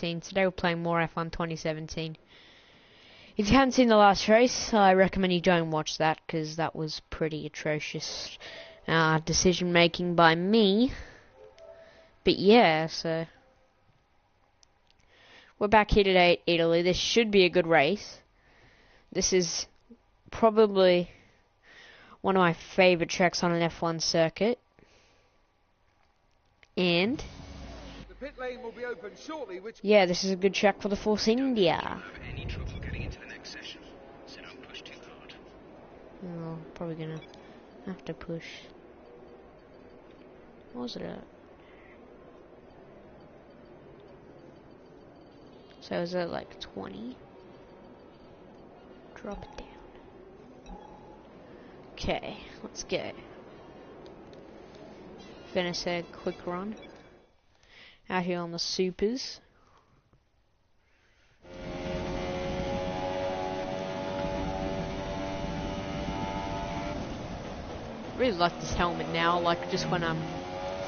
2017. Today we're playing more F1 2017. If you haven't seen the last race, I recommend you don't watch that, because that was pretty atrocious decision making by me. But yeah, so we're back here today at Italy. This should be a good race. This is probably one of my favorite tracks on an F1 circuit. And the pit lane will be open shortly, yeah, this is a good track for the Force India. Oh, probably gonna have to push. What was it at? So is it like 20? Drop it down. Okay, let's go. Finish a quick run out here on the supers. I really like this helmet now, like just when I'm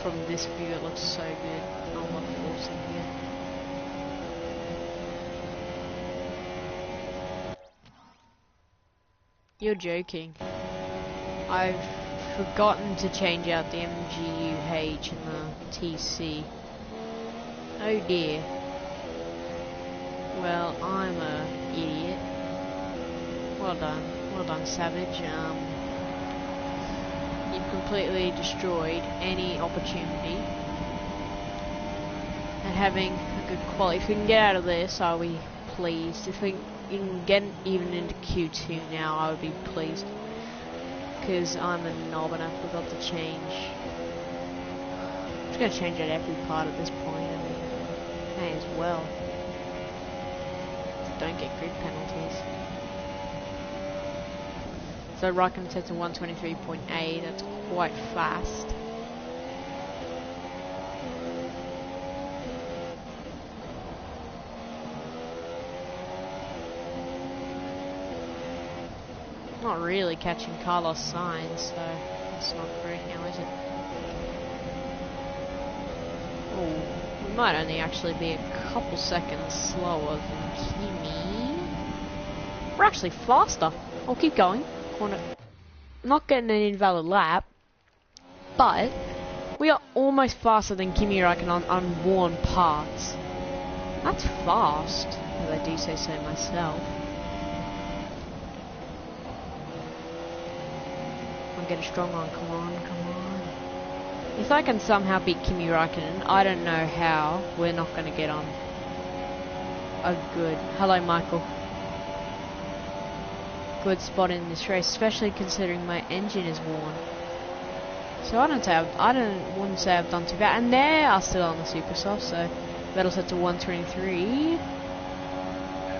from this view it looks so good. I love Force India. You're joking. I've forgotten to change out the MGUH and the TC. Oh dear. Well, I'm a idiot. Well done, Savage. You've completely destroyed any opportunity at having a good quality. If we can get out of this, I'll be pleased. If we can get even into Q2 now, I would be pleased. Because I'm a knob and I forgot to change. I'm just going to change out every part at this point. I mean, may as well. Don't get grid penalties. So Raikkonen set to 123.8, that's quite fast. Not really catching Carlos Sainz, so that's not great now, is it? Oh, we might only actually be a couple seconds slower than Kimi. We're actually faster. I'll keep going. Not getting an invalid lap, but we are almost faster than Kimi Raikkonen on worn parts. That's fast, if I do say so myself. I'll get a strong one, come on. If I can somehow beat Kimi Raikkonen, I don't know how, we're not going to get on a good... Hello, Michael. Good spot in this race, especially considering my engine is worn. So I wouldn't say I've done too bad. And they are still on the super soft, so that'll set to 123.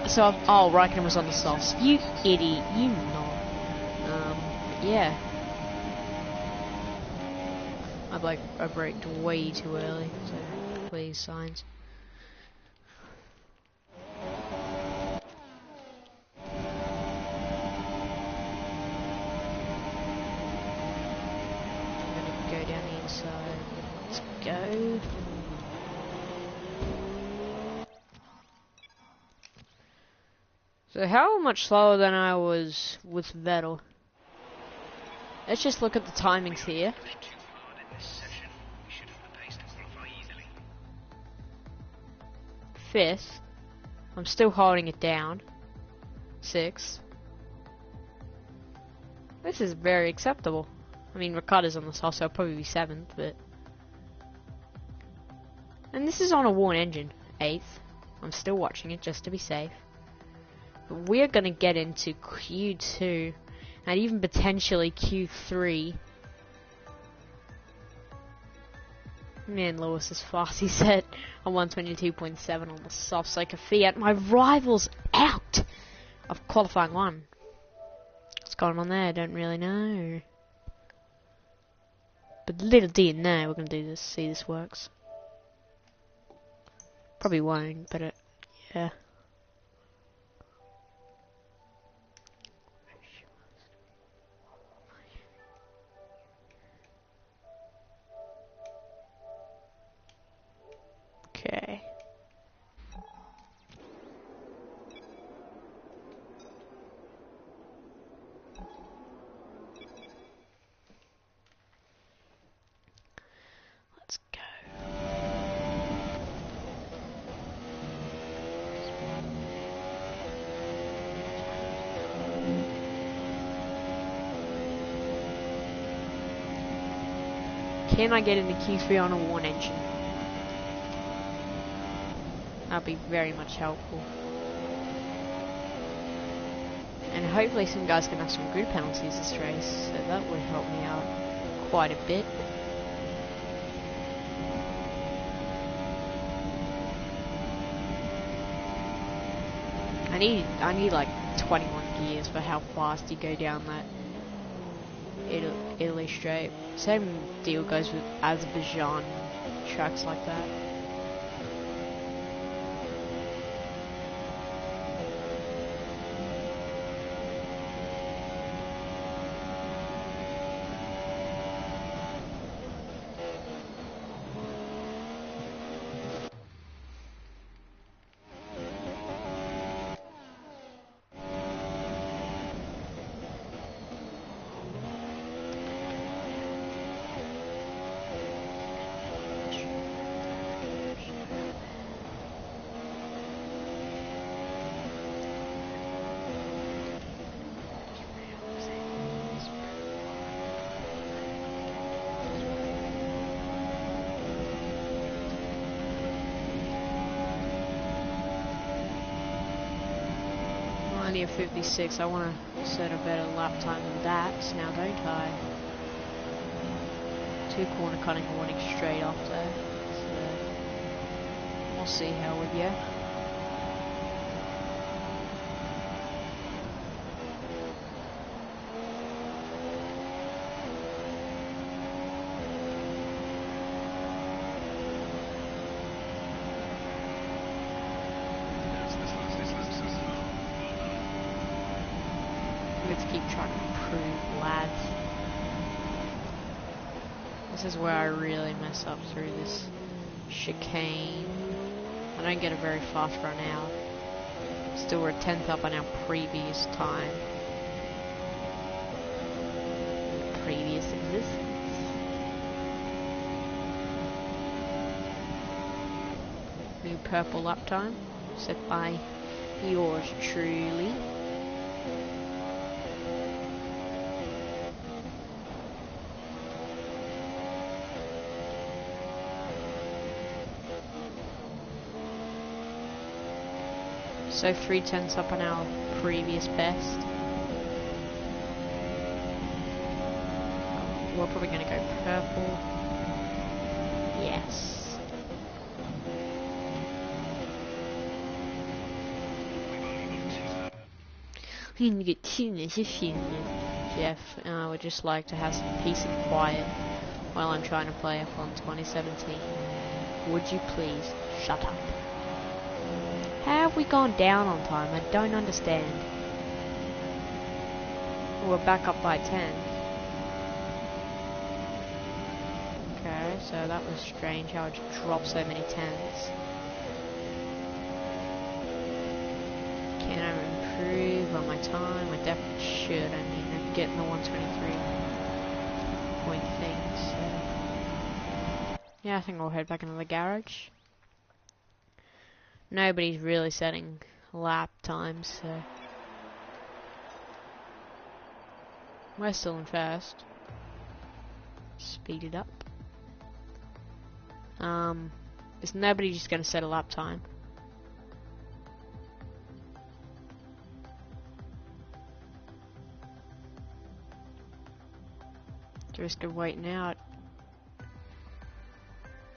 So oh, Raikkonen was on the soft. You idiot, you knob. Yeah. I braked way too early, so please, signs. Go down the inside. Let's go. So how much slower than I was with Vettel? Let's just look at the timings here. 5th. I'm still holding it down. 6th. This is very acceptable. I mean, Ricardo's on the soft, so I'll probably be 7th, but... And this is on a worn engine. 8th. I'm still watching it, just to be safe. But we're gonna get into Q2, and even potentially Q3. Man, Lewis is fast. He set a 122.7 on the softs like a Fiat. My rival's out of qualifying 1. What's going on there? I don't really know. But little do you know, we're gonna do this. See, this works. Probably won't, but yeah. Okay. Can I get into Q3 on a one engine? That'd be very much helpful. And hopefully some guys can have some grid penalties this race, so that would help me out quite a bit. I need like 21 gears for how fast you go down that Italy straight. Same deal goes with Azerbaijan tracks like that. Only a 56. I want to set a better lap time than that now, don't I? 2 corner cutting warning straight off there. So we'll see how we go. Let's keep trying to improve, lads. This is where I really mess up through this chicane. I don't get a very fast run out. Still we're a 10th up on our previous time. Previous existence. New purple lap time, set by yours truly. So 3/10 up on our previous best. We're probably going to go purple. Yes. Jeff, I would just like to have some peace and quiet while I'm trying to play F1 2017. Would you please shut up? How have we gone down on time? I don't understand. We're back up by 10. Okay, so that was strange how it dropped so many tens. Can I improve on my time? I definitely should. I mean, I'm getting the 123 point thing, so yeah, I think I'll head back into the garage. Nobody's really setting lap times, so we're still in first. Speed it up. Is nobody just gonna set a lap time? The risk of waiting out.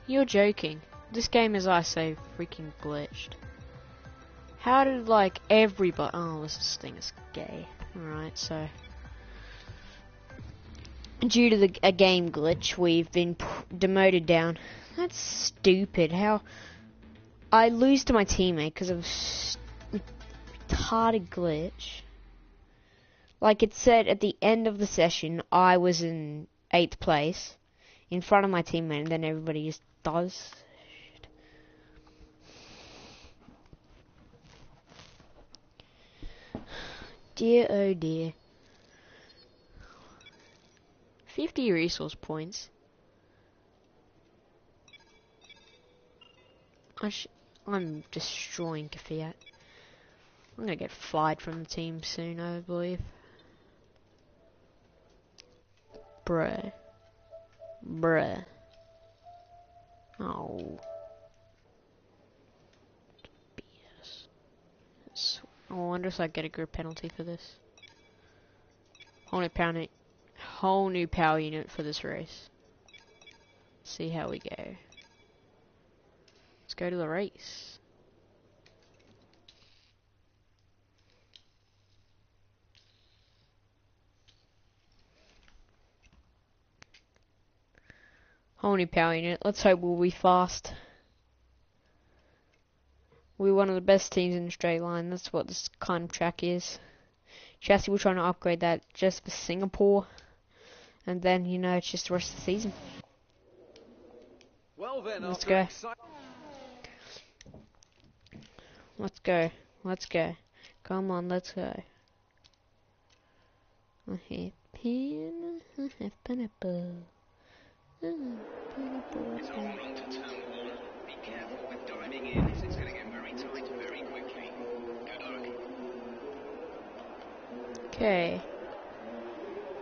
You're joking. This game is, I say, freaking glitched. How did, like, everybody... Oh, this thing is gay. Alright, so... Due to a game glitch, we've been demoted down. That's stupid. How... I lose to my teammate because of a retarded glitch. Like it said at the end of the session, I was in 8th place. In front of my teammate, and then everybody just does... Dear oh dear. 50 resource points. I'm destroying Kaffiat. I'm gonna get fired from the team soon, I believe. Bruh. Bruh. Oh. BS. I wonder if I get a group penalty for this. Whole new power unit for this race. See how we go. Let's go to the race. Whole new power unit. Let's hope we'll be fast. We're one of the best teams in the straight line. That's what this kind of track is. Chassis, we're trying to upgrade that just for Singapore. And then, you know, it's just the rest of the season. Well then, Let's after go. exci- Let's go. Let's go. Come on, let's go. I have pen. I have pineapple. It's en route to turn one. Be careful with diving in, as it's going to get very tight very quickly. Good luck. Okay.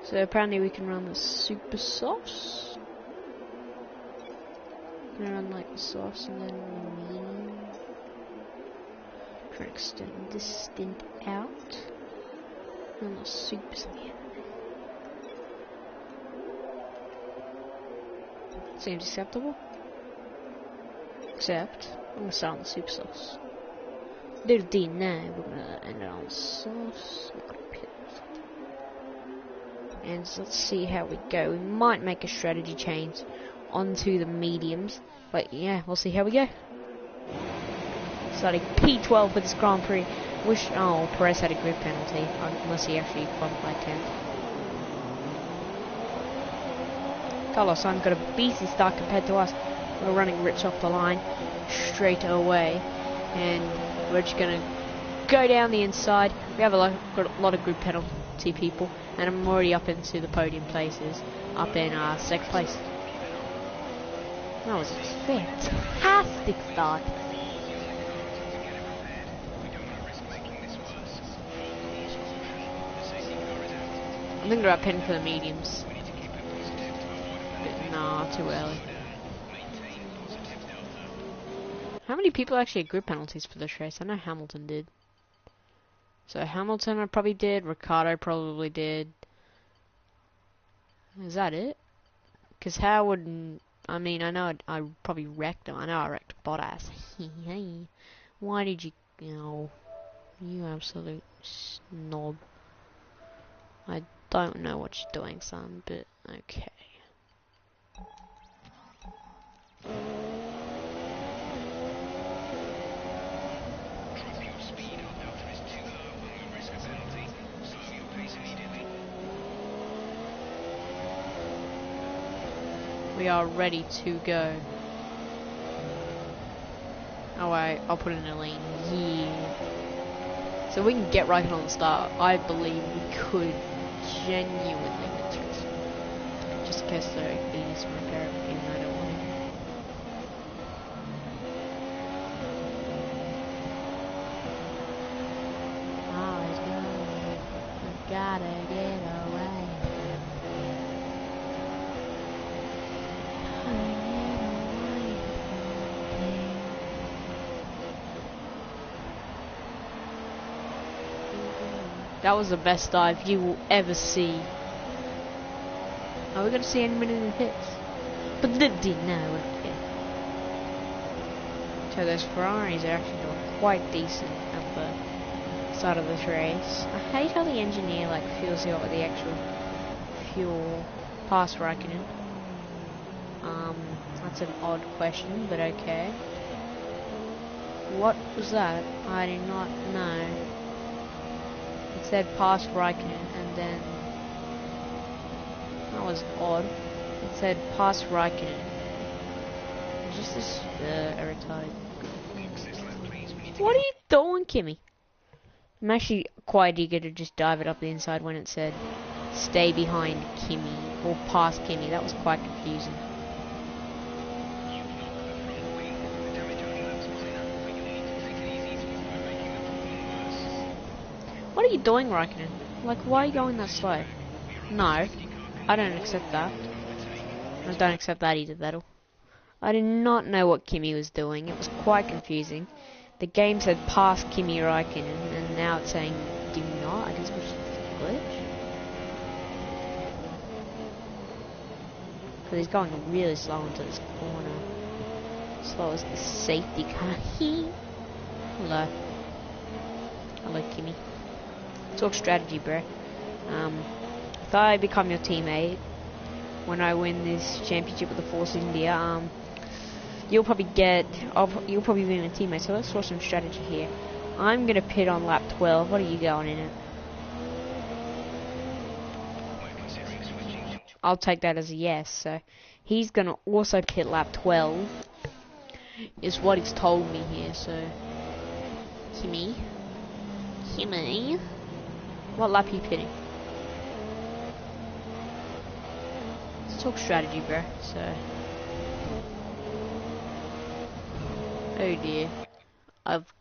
So apparently we can run the super sauce. Gonna run like the sauce and then medium. Try to extend this stint out. And the soups at the end. Seems acceptable. Except, I'm gonna start on the super sauce. Little D now, we're gonna end it on the sauce. And so let's see how we go. We might make a strategy change onto the mediums. But yeah, we'll see how we go. Starting P12 for this Grand Prix. Oh, Perez had a grid penalty, unless he actually qualified 10th. Carlos Sainz got a beastly start compared to us. We're running rich off the line straight away, and we're just gonna go down the inside. We have got a lot of group penalty people, and I'm already up into the podium places, up in second place. That was a fantastic start. I think they're up in for the mediums. But nah, too early. How many people actually had group penalties for this race? I know Hamilton did. So Hamilton probably did, Ricardo probably did. Is that it? Because how would... I mean, I know I probably wrecked him. I know I wrecked Bottas. Why did you... You absolute snob. I don't know what you're doing, son, but okay. Drop your speed up after it's too low and we'll risk a penalty. Slow your pace immediately. We are ready to go. Oh wait, I'll put it in a lane. Yeah. So we can get right on the start. I believe we could genuinely win this race. Just in case they're easy to repair, even though I don't want it. Always gotta get away. That was the best dive you will ever see. Are we gonna see any minute of hits? But they didn't know. So those Ferraris are actually doing quite decent at the start of this race. I hate how the engineer like fills you up with the extra fuel past Raikkonen. That's an odd question, but okay. What was that? I do not know. It said past Raikkonen, and then that was odd. It said past Raikkonen. Just this retarded. What are you doing, Kimmy? I'm actually quite eager to just dive it up the inside when it said stay behind Kimmy or past Kimmy. That was quite confusing. What are you doing, Raikkonen? Like, why are you going that slow? No, I don't accept that. I don't accept that either, Vettel. I did not know what Kimi was doing. It was quite confusing. The game said pass Kimi Räikkönen, and now it's saying do not. I guess it was just a glitch. Because he's going really slow into this corner. Slow as the safety car. Hello. Hello, Kimi. Talk strategy, bro. If I become your teammate when I win this championship with the Force India, you'll probably you'll probably be my teammate. So let's talk some strategy here. I'm gonna pit on lap 12. What are you going in it? I'll take that as a yes. So he's gonna also pit lap 12. Is what he's told me here. So Kimi. What lap are you pitting? Let's talk strategy, bro. So, oh dear, I've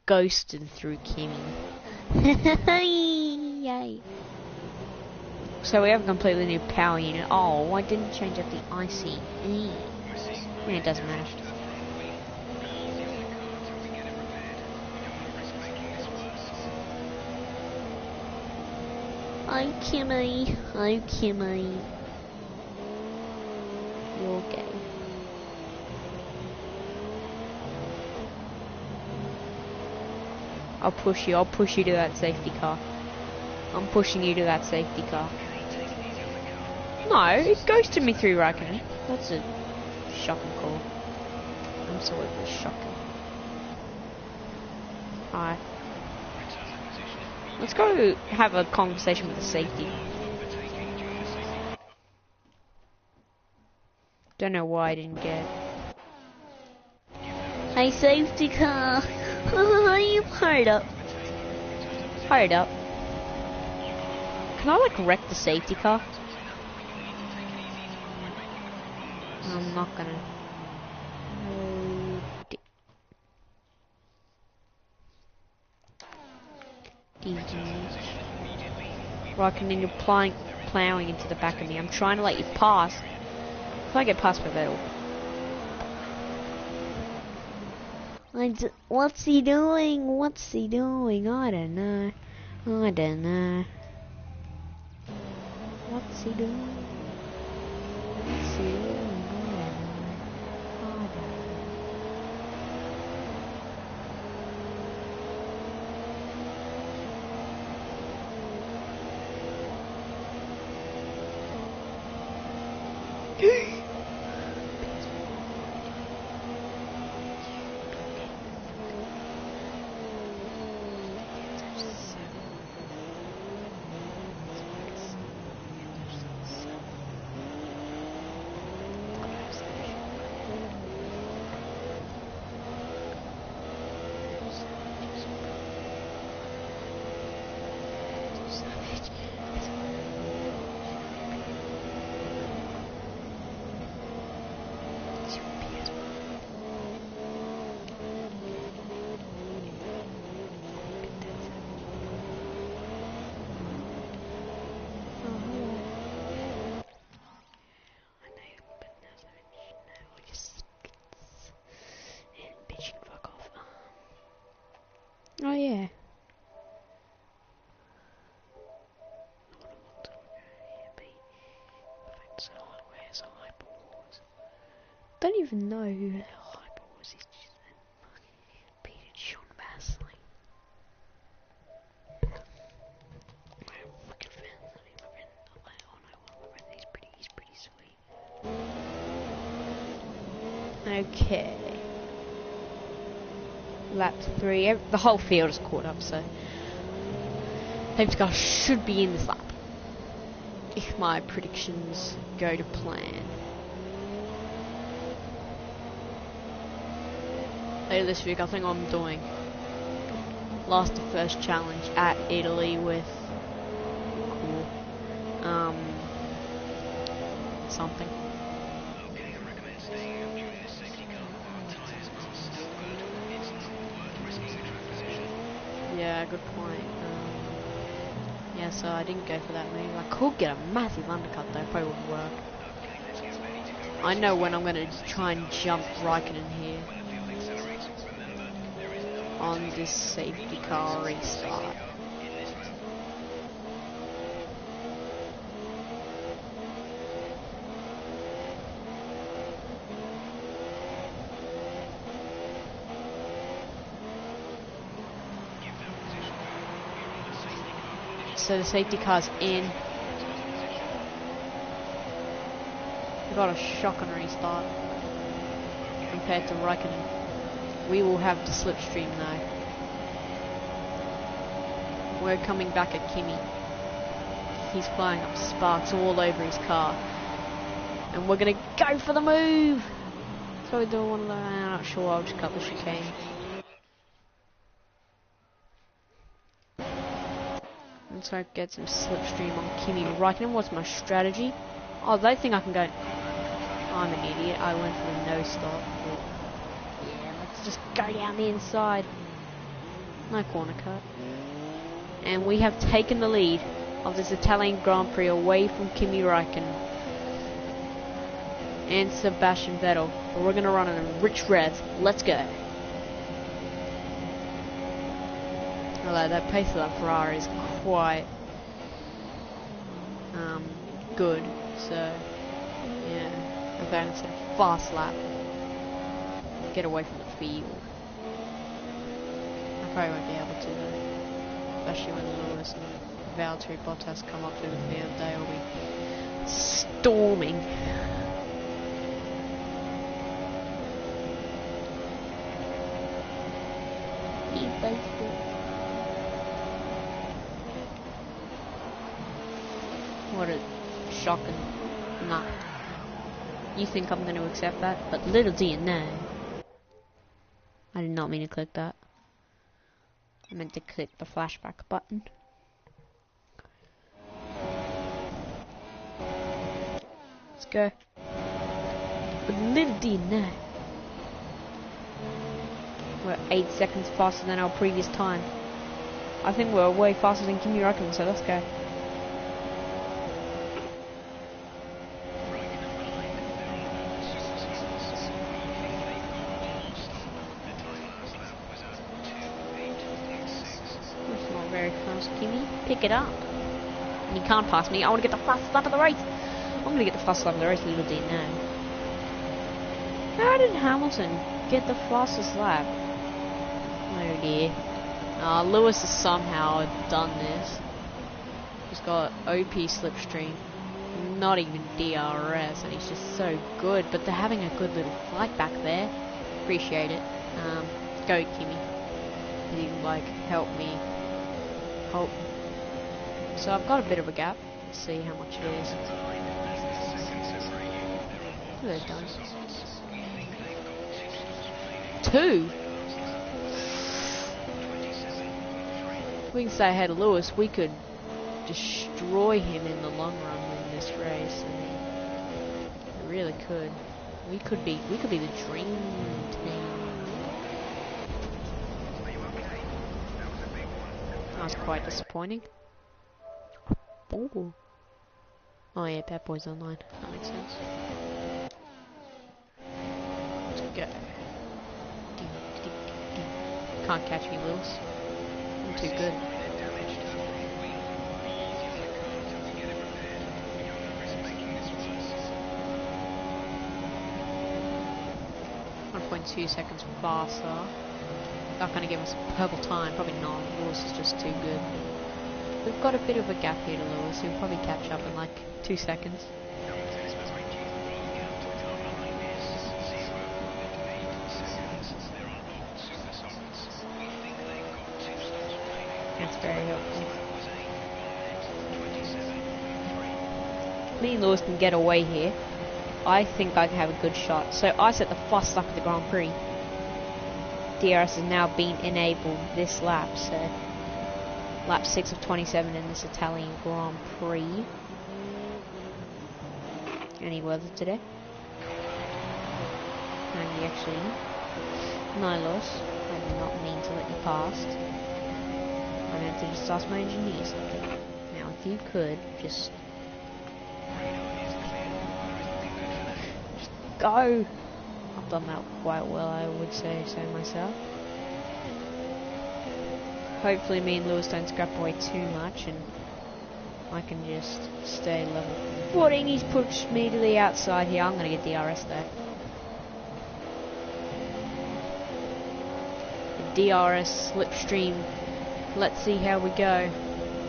ghosted through Kimi. Yay! So we have a completely new power unit. Oh, I didn't change up the IC. I mean, it doesn't matter. Hi Kimi. You're gay. I'll push you to that safety car. I'm pushing you to that safety car. No, it ghosted me through Räikkönen. That's a shocking call. Absolutely shocking. Alright. Let's go have a conversation with the safety. Don't know why I didn't get. Hey, safety car. You hurry up. Hurry up. Can I like wreck the safety car? I'm not gonna. Räikkönen, you're plowing into the back of me. I'm trying to let you pass. If I get past my Vettel. What's he doing? I don't know. What's he doing? Oh yeah. Don't even know who the Hyper was. He's just Peter Sean Basley. My fucking fans. I mean, my friend. Oh no, my friend. He's pretty sweet. Okay. Lap 3. The whole field is caught up, so safety car should be in this lap if my predictions go to plan. Later this week, I think I'm doing last to first challenge at Italy with something. Yeah, good point. Yeah, so I didn't go for that move. I could get a massive undercut though, probably wouldn't work. I know when I'm going to try and jump Raikkonen here on this safety car restart. So the safety car's in. We got a shocking restart compared to Raikkonen. We will have the slipstream now. We're coming back at Kimi. He's flying up sparks all over his car. And we're gonna go for the move! So we do one of the, I'm not sure, I'll just cut the chicane. And so I get some slipstream on Kimi Raikkonen. What's my strategy? Oh, they think I can go. I'm an idiot. I went for the no stop. Yeah, let's just go down the inside. No corner cut. And we have taken the lead of this Italian Grand Prix away from Kimi Raikkonen and Sebastian Vettel. But we're going to run in a rich red. Let's go. Although that pace of that Ferrari is quite good. So, yeah. I'm going to a fast lap. Get away from the field. I probably won't be able to though. Especially when Lewis and Valtteri Bottas come up to the field, they will be storming. What a shocking. Nah. You think I'm going to accept that? But little do you know. I did not mean to click that. I meant to click the flashback button. Let's go. But little do you know. We're 8 seconds faster than our previous time. I think we're way faster than Kimi Raikkonen, so let's go. Kimi, pick it up. And you can't pass me. I want to get the fastest lap of the race. I'm going to get the fastest lap of the race, little do you know. How did Hamilton get the fastest lap? Oh dear. Lewis has somehow done this. He's got OP slipstream. Not even DRS, and he's just so good. But they're having a good little fight back there. Appreciate it. Go Kimi. You can like help me. Oh. So I've got a bit of a gap. Let's see how much it is. What are they done? 2? If we can stay ahead of Lewis, we could destroy him in the long run in this race. I mean, we really could. We could be the dream team. That's quite disappointing. Oh. Oh yeah, Bad Boys Online. That makes sense. Let's go. Can't catch me, Lewis. I'm too good. .2 seconds faster. Not going to give us a purple time, probably not. Lewis is just too good. We've got a bit of a gap here to Lewis, he'll probably catch up in like 2 seconds. That's very helpful. Me and Lewis can get away here. I think I can have a good shot. So I set the fastest lap of the Grand Prix. DRS has now been enabled this lap, so lap 6 of 27 in this Italian Grand Prix. Any weather today? And actually, no loss. I did not mean to let you past. I meant to just ask my engineer something. Now, if you could just go. I've done that quite well, I would say so myself. Hopefully me and Lewis don't scrap away too much and I can just stay level footing. He's pushed me to the outside here. I'm going to get DRS though. The DRS slipstream. Let's see how we go.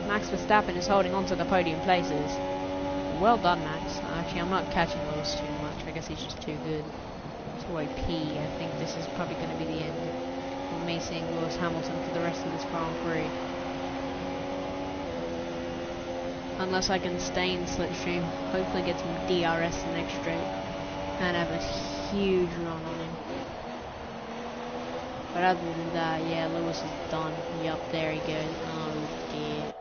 Max Verstappen is holding on to the podium places. Well done, Max. Actually, I'm not catching Lewis too much. I guess he's just too good. Too OP. I think this is probably going to be the end of me seeing Lewis Hamilton for the rest of this Grand Prix. Unless I can stay in slipstream, hopefully get some DRS the next straight, and have a huge run on him. But other than that, yeah, Lewis is done. Yup, there he goes. Oh dear.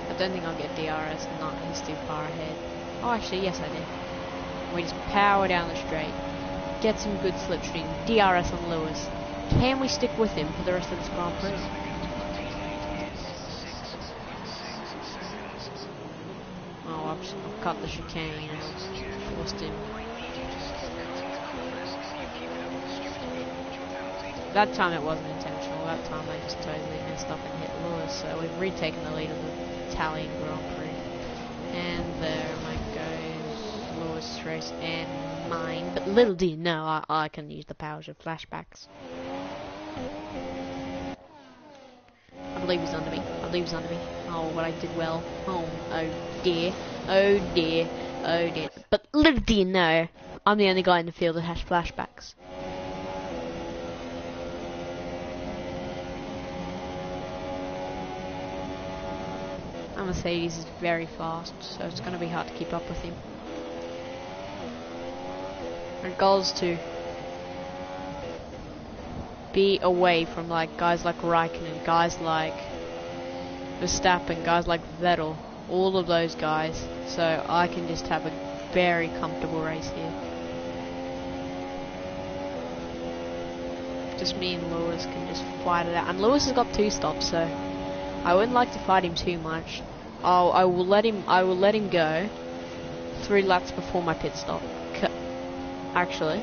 I don't think I'll get DRS, not he's too far ahead. Oh actually yes I did. We just power down the straight. Get some good slipstream. DRS on Lewis. Can we stick with him for the rest of this Grand Prix? Oh, I've cut the chicane and forced him. That time it wasn't intentional. That time I just totally messed up and hit Lewis. So we've retaken the lead of the Italian Grand Prix. And there mine goes Lewis race and mine. But little do you know, I can use the powers of flashbacks. I believe he's under me. I believe he's under me. Oh, but I did well. Oh dear. Oh dear. Oh dear. But little do you know, I'm the only guy in the field that has flashbacks. Mercedes is very fast, so it's going to be hard to keep up with him. Our goal is to be away from guys like Raikkonen, guys like Verstappen, guys like Vettel, all of those guys, so I can just have a very comfortable race here. Just me and Lewis can just fight it out, and Lewis has got 2 stops, so I wouldn't like to fight him too much. I will let him go 3 laps before my pit stop. Actually,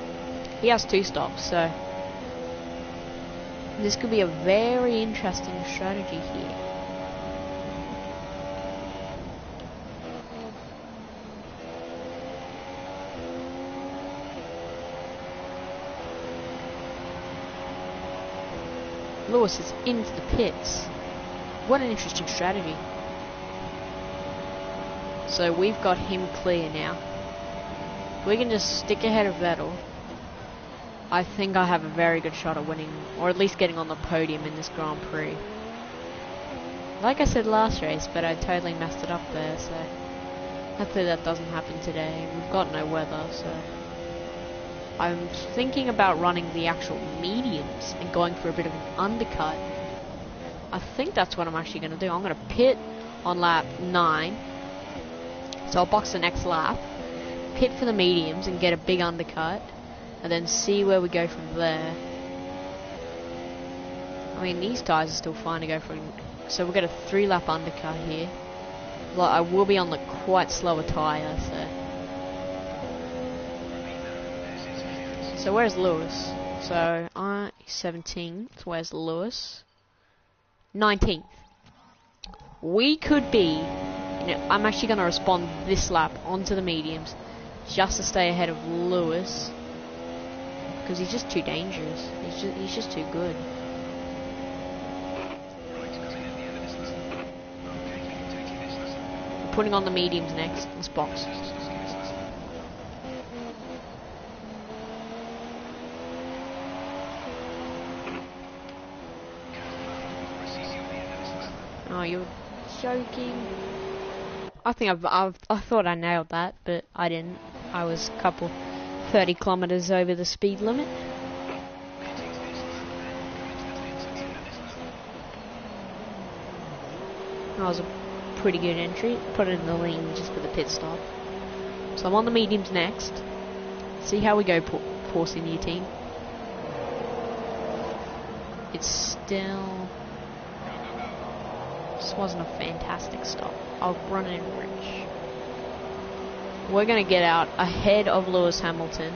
he has 2 stops, so this could be a very interesting strategy here. Lewis is into the pits. What an interesting strategy. So we've got him clear now. We can just stick ahead of Vettel. I think I have a very good shot at winning, or at least getting on the podium in this Grand Prix. Like I said last race, but I totally messed it up there, so hopefully that doesn't happen today. We've got no weather, so I'm thinking about running the actual mediums and going for a bit of an undercut. I think that's what I'm actually going to do. I'm going to pit on lap 9. So I'll box the next lap, pit for the mediums and get a big undercut, and then see where we go from there. I mean, these tyres are still fine to go for, so we'll get a 3-lap undercut here. Well, I will be on the quite slower tyre, so where's Lewis? So, 17th, where's Lewis? 19th. We could be, I'm actually going to respond this lap onto the mediums just to stay ahead of Lewis, because he's just too dangerous. He's just too good. I'm putting on the mediums next. Let's box. Oh, you're joking. I think I thought I nailed that, but I didn't. I was a couple 30 kilometers over the speed limit. That was a pretty good entry. Put it in the lane just for the pit stop. So I'm on the mediums next. See how we go, poor senior team. It's still... This wasn't a fantastic stop. I'll run in rich. We're going to get out ahead of Lewis Hamilton.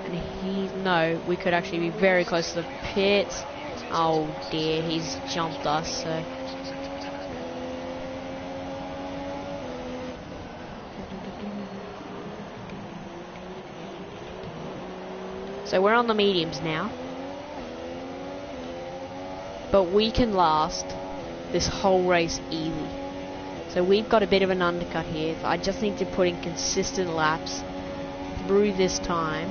And no, we could actually be very close to the pits. Oh dear, he's jumped us, so... So we're on the mediums now. But we can last this whole race easy. So we've got a bit of an undercut here. I just need to put in consistent laps through this time.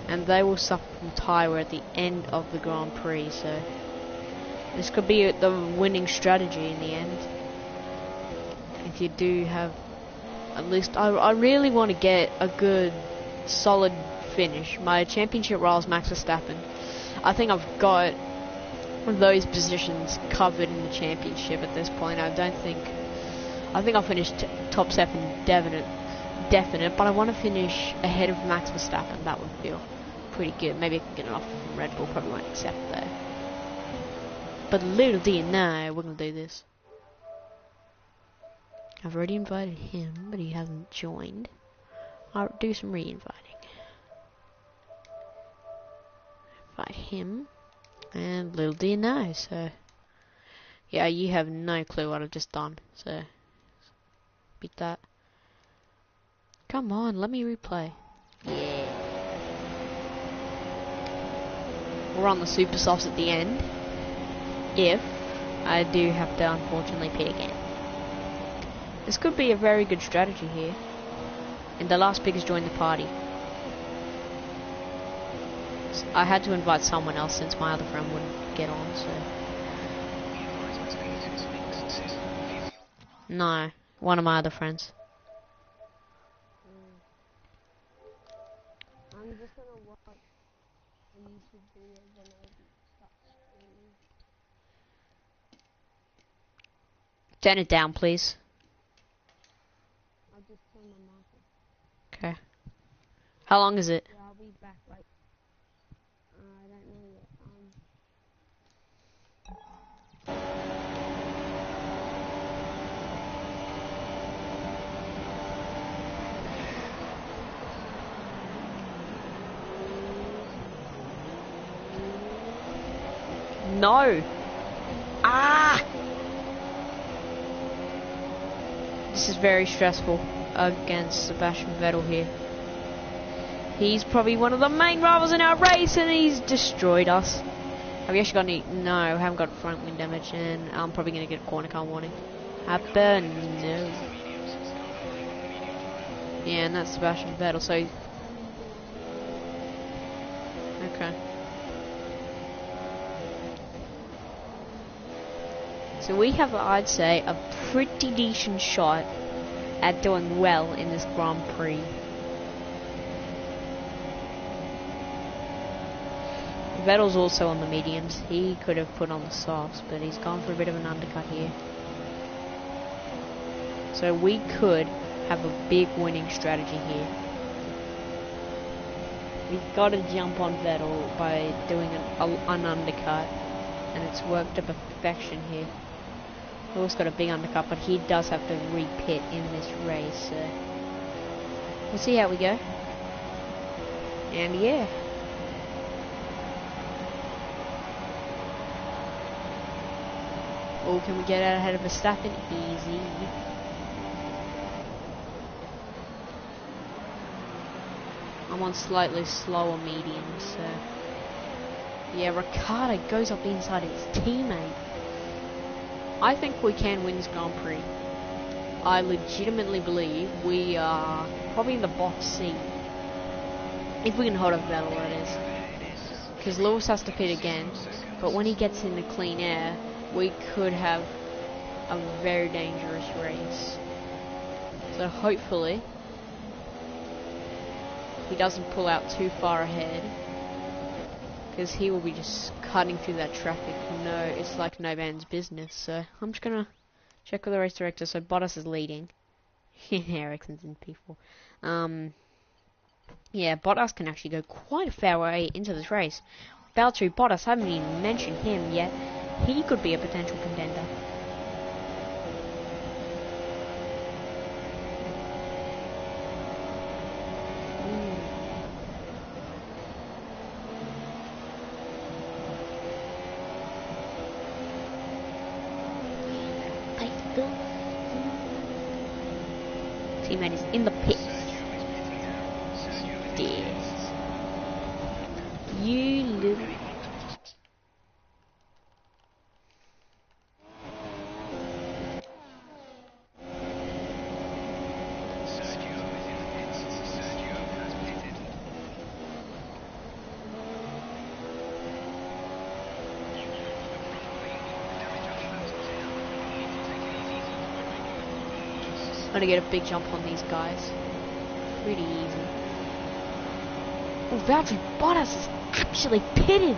And they will suffer from tyre wear at the end of the Grand Prix. So this could be the winning strategy in the end. If you do have... At least I really want to get a good, solid finish. My championship rival's Max Verstappen. I think I've got those positions covered in the championship at this point. I think I'll finish top 7 definite, but I want to finish ahead of Max Verstappen. That would feel pretty good. Maybe I can get an offer from Red Bull. Probably won't accept though. But little do you know, we're gonna do this. I've already invited him, but he hasn't joined. I'll do some re-inviting. Invite him, and little do you know, so... Yeah, you have no clue what I've just done, so... Beat that. Come on, let me replay. Yeah. We're on the super softs at the end. If I do have to unfortunately pit again. This could be a very good strategy here. And the last pig has joined the party. I had to invite someone else since my other friend wouldn't get on, so... No, one of my other friends. I'm just gonna watch a YouTube video when I start streaming. Turn it down, please. I'll just turn my mic off. Okay. How long is it? Yeah, I'll be back like... I don't know yet. No! Ah! This is very stressful against Sebastian Vettel here. He's probably one of the main rivals in our race and he's destroyed us. Have you actually got any? No, I haven't got front wing damage and I'm probably going to get a corner car warning. Happen? No. Yeah, and that's Sebastian Vettel, so... Okay. So we have, I'd say, a pretty decent shot at doing well in this Grand Prix. Vettel's also on the mediums. He could have put on the softs, but he's gone for a bit of an undercut here. So we could have a big winning strategy here. We've got to jump on Vettel by doing an undercut, and it's worked to perfection here. Lewis got a big undercut, but he does have to re-pit in this race, so we'll see how we go. And yeah. Oh, can we get out ahead of Verstappen? Easy. I'm on slightly slower mediums, so... Yeah, Ricciardo goes up inside his teammate. I think we can win this Grand Prix. I legitimately believe we are probably in the box seat. If we can hold up Vettel, that is. Because Lewis has to pit again, but when he gets in the clean air, we could have a very dangerous race. So hopefully, he doesn't pull out too far ahead. Because he will be just cutting through that traffic. No, it's like no man's business. So I'm just gonna check with the race director. So Bottas is leading. Ericsson's in P4. Yeah, Bottas can actually go quite a fair way into this race. Valtteri Bottas, haven't even mentioned him yet. He could be a potential contender. Teammate is in the pits. Yes. You little... I'm gonna get a big jump on these guys. Pretty easy. Oh, Valtteri Bottas is actually pitted!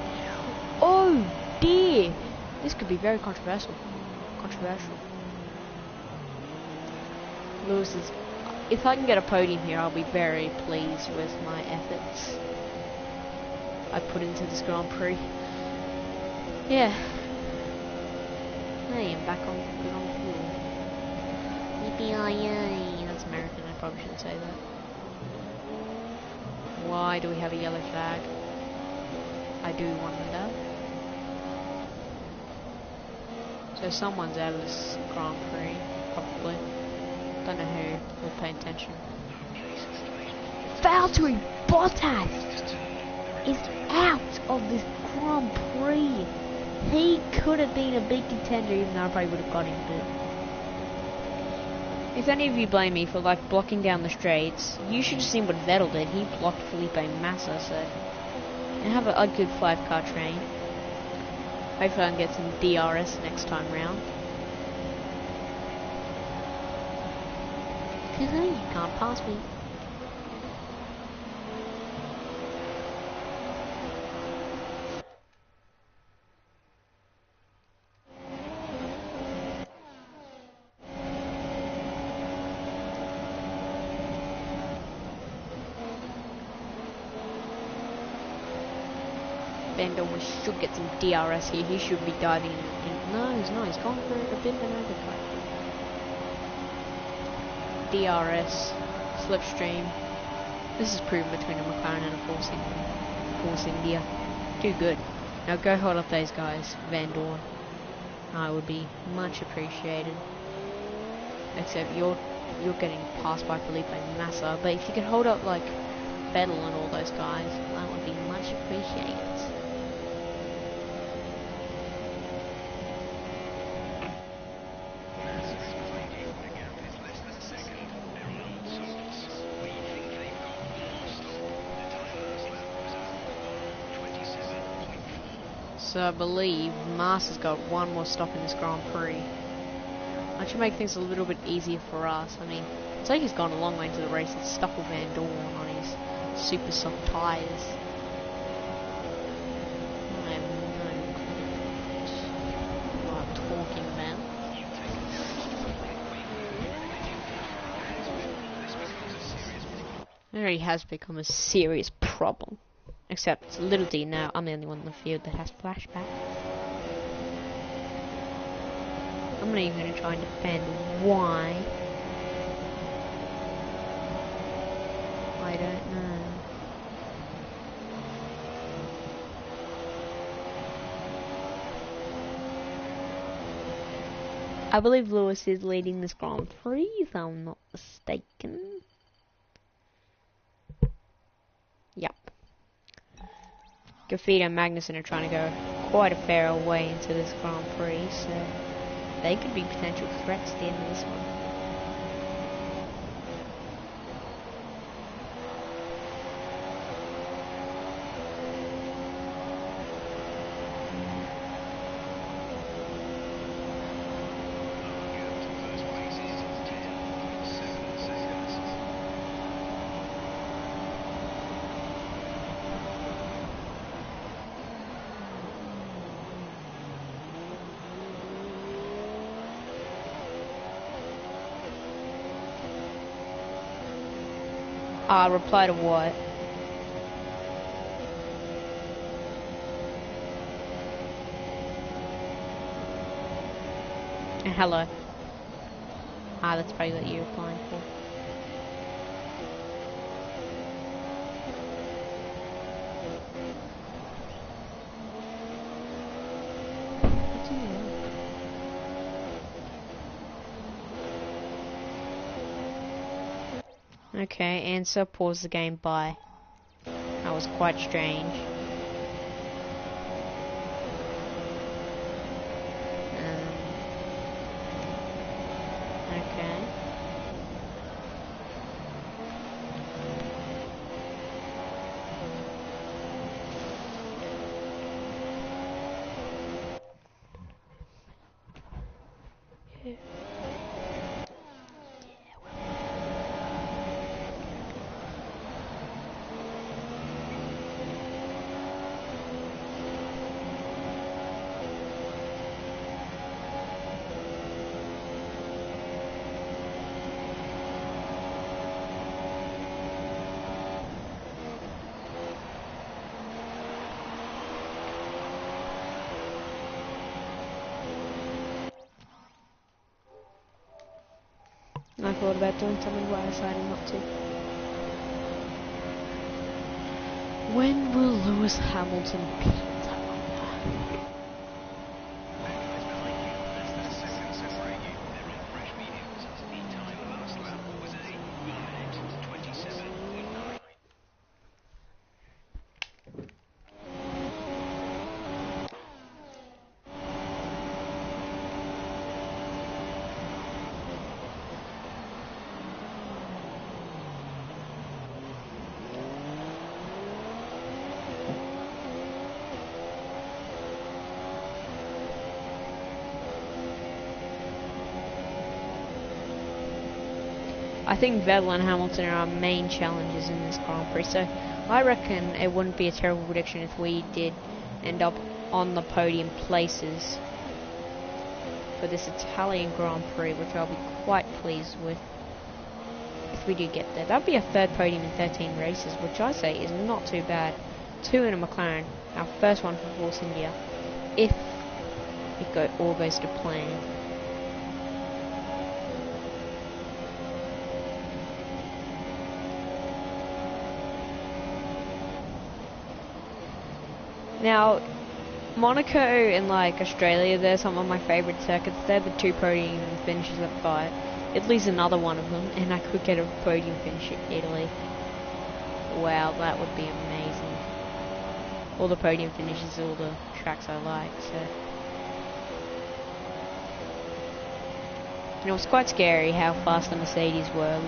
Oh dear! This could be very controversial. Lewis is... If I can get a podium here, I'll be very pleased with my efforts I put into this Grand Prix. Yeah. Hey, I'm back on the Grand Prix. Yippee-yi-yi. That's American, I probably shouldn't say that. Why do we have a yellow flag? I do wonder. So someone's out of this Grand Prix, probably. Don't know who. We'll pay attention. Valtteri Bottas is out of this Grand Prix. He could have been a big contender, even though I probably would have got him, but... If any of you blame me for like blocking down the straights, you should have seen what Vettel did. He blocked Felipe Massa, so I have a good 5-car train. Hopefully I can get some DRS next time round. You can't pass me. Bender should get some DRS here. He should be diving in. No, he's not. He's gone for a bit of an overcut. DRS, slipstream. This is proven between a McLaren and a Force India. Too good. Now go hold up those guys, Van Dorn. I would be much appreciated. Except you're getting passed by Felipe Massa. But if you could hold up like Vettel and all those guys, that would be much appreciated. So I believe Mars has got one more stop in this Grand Prix. That should make things a little bit easier for us. I mean, it's like he's gone a long way into the race and stuck with Van Dorn on his super soft tyres. I have no clue. Not talking then. It already has become a serious problem. Except it's a little D now. I'm the only one in the field that has flashback. I'm not even going to try and defend why. I don't know. I believe Lewis is leading this Grand Prix, if I'm not mistaken. Yep. Graffiti and Magnussen are trying to go quite a fair way into this Grand Prix, so they could be potential threats at the end of this one. Reply to what? Hello. That's probably what you're applying for. Okay, answer, pause the game, bye. That was quite strange. Okay. I thought about doing something, but I decided not to. When will Lewis Hamilton pit? I think Vettel and Hamilton are our main challenges in this Grand Prix, so I reckon it wouldn't be a terrible prediction if we did end up on the podium places for this Italian Grand Prix, which I'll be quite pleased with if we do get there. That would be a third podium in 13 races, which I say is not too bad. 2 in a McLaren, our first one for Force India, if it all goes to plan. Now, Monaco and like Australia, they're some of my favourite circuits. They're the 2 podium finishes I've got. Italy's another one of them, and I could get a podium finish at Italy. Wow, that would be amazing. All the podium finishes, all the tracks I like, so. And it was quite scary how fast the Mercedes were